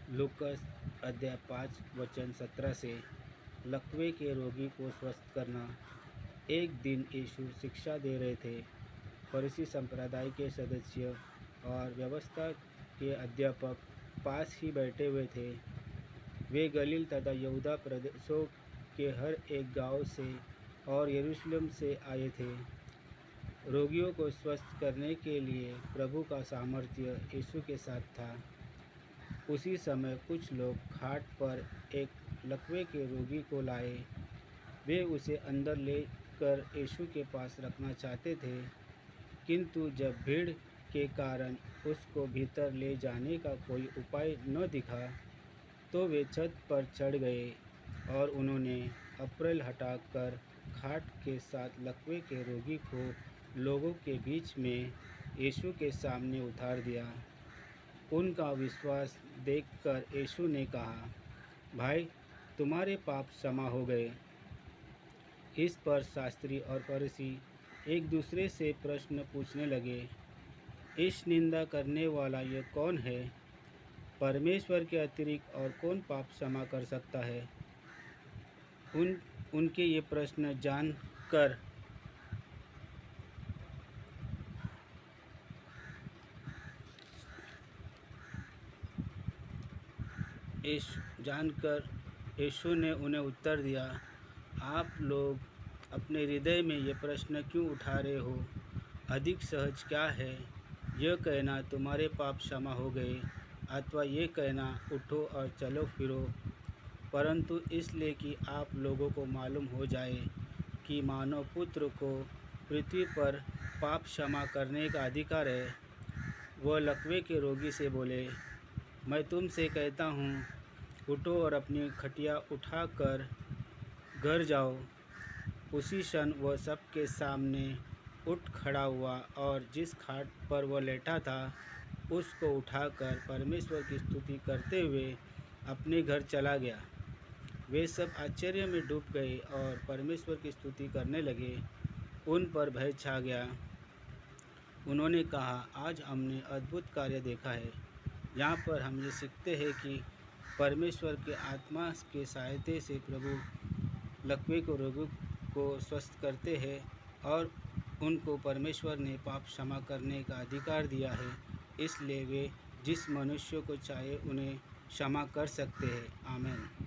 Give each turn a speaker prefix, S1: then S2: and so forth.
S1: लूकस अध्याय 5 वचन 17 से। लकवे के रोगी को स्वस्थ करना। एक दिन यीशु शिक्षा दे रहे थे। फरीसी संप्रदाय के सदस्य और व्यवस्था के अध्यापक पास ही बैठे हुए थे। वे गलील तथा यहूदा प्रदेशों के हर एक गांव से और यरूशलेम से आए थे। रोगियों को स्वस्थ करने के लिए प्रभु का सामर्थ्य यीशु के साथ था। उसी समय कुछ लोग खाट पर एक लकवे के रोगी को लाए। वे उसे अंदर लेकर यीशु के पास रखना चाहते थे, किंतु जब भीड़ के कारण उसको भीतर ले जाने का कोई उपाय न दिखा, तो वे छत पर चढ़ गए और उन्होंने अप्रैल हटाकर खाट के साथ लकवे के रोगी को लोगों के बीच में यीशु के सामने उतार दिया। उनका विश्वास देखकर यीशु ने कहा, भाई, तुम्हारे पाप क्षमा हो गए। इस पर शास्त्री और फरीसी एक दूसरे से प्रश्न पूछने लगे, इस निंदा करने वाला ये कौन है? परमेश्वर के अतिरिक्त और कौन पाप क्षमा कर सकता है? उनके ये प्रश्न जानकर यीशु ने उन्हें उत्तर दिया, आप लोग अपने हृदय में ये प्रश्न क्यों उठा रहे हो? अधिक सहज क्या है, यह कहना तुम्हारे पाप क्षमा हो गए, अथवा ये कहना उठो और चलो फिरो? परंतु इसलिए कि आप लोगों को मालूम हो जाए कि मानव पुत्र को पृथ्वी पर पाप क्षमा करने का अधिकार है। वह लकवे के रोगी से बोले, मैं तुमसे कहता हूँ, उठो और अपनी खटिया उठाकर घर जाओ। उसी क्षण वह सबके सामने उठ खड़ा हुआ और जिस खाट पर वह लेटा था उसको उठाकर परमेश्वर की स्तुति करते हुए अपने घर चला गया। वे सब आश्चर्य में डूब गए और परमेश्वर की स्तुति करने लगे। उन पर भय छा गया। उन्होंने कहा, आज हमने अद्भुत कार्य देखा है। यहाँ पर हम ये सीखते हैं कि परमेश्वर के आत्मा के सहायता से प्रभु लकवे को रोगी को स्वस्थ करते हैं और उनको परमेश्वर ने पाप क्षमा करने का अधिकार दिया है। इसलिए वे जिस मनुष्य को चाहे उन्हें क्षमा कर सकते हैं। आमीन।